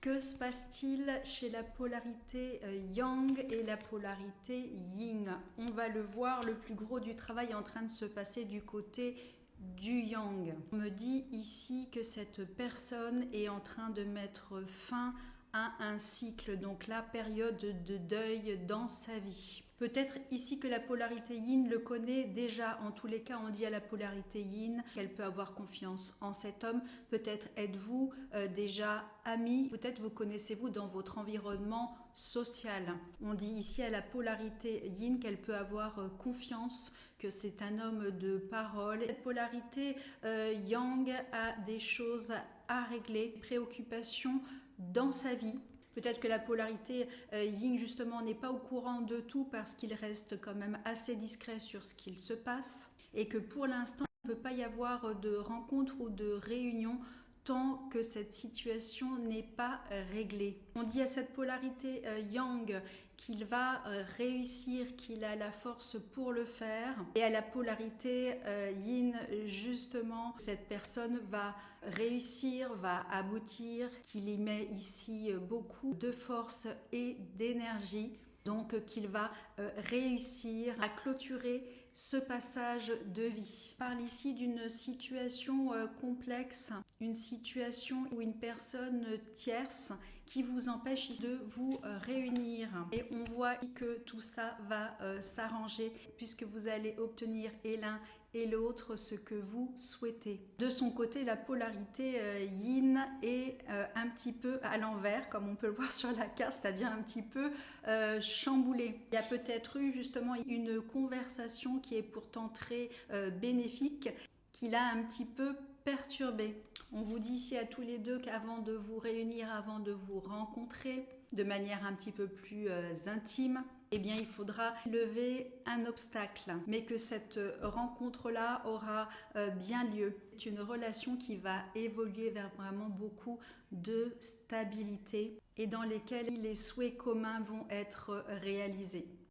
Que se passe-t-il chez la polarité yang et la polarité yin? On va le voir, le plus gros du travail est en train de se passer du côté du yang. On me dit ici que cette personne est en train de mettre fin à un cycle, donc la période de deuil dans sa vie. Peut-être ici que la polarité yin le connaît déjà. En tous les cas, on dit à la polarité yin qu'elle peut avoir confiance en cet homme. Peut-être êtes-vous déjà amis, peut-être vous connaissez-vous dans votre environnement social. On dit ici à la polarité yin qu'elle peut avoir confiance, que c'est un homme de parole. Cette polarité yang a des choses à régler, préoccupations dans sa vie. Peut-être que la polarité yin justement n'est pas au courant de tout parce qu'il reste quand même assez discret sur ce qu'il se passe et que pour l'instant il ne peut pas y avoir de rencontre ou de réunion tant que cette situation n'est pas réglée. On dit à cette polarité yang qu'il va réussir, qu'il a la force pour le faire. Et à la polarité yin, justement, cette personne va réussir, va aboutir, qu'il y met ici beaucoup de force et d'énergie. Donc qu'il va réussir à clôturer ce passage de vie. On parle ici d'une situation complexe, une situation où une personne tierce qui vous empêche de vous réunir. Et on voit que tout ça va s'arranger puisque vous allez obtenir et l'un et l'autre ce que vous souhaitez. De son côté, la polarité yin est un petit peu à l'envers, comme on peut le voir sur la carte, c'est-à-dire un petit peu chamboulée. Il y a peut-être eu justement une conversation qui est pourtant très bénéfique, qui l'a un petit peu perturbé. On vous dit ici à tous les deux qu'avant de vous réunir, avant de vous rencontrer de manière un petit peu plus intime, eh bien il faudra lever un obstacle, mais que cette rencontre-là aura bien lieu. C'est une relation qui va évoluer vers vraiment beaucoup de stabilité et dans lesquelles les souhaits communs vont être réalisés.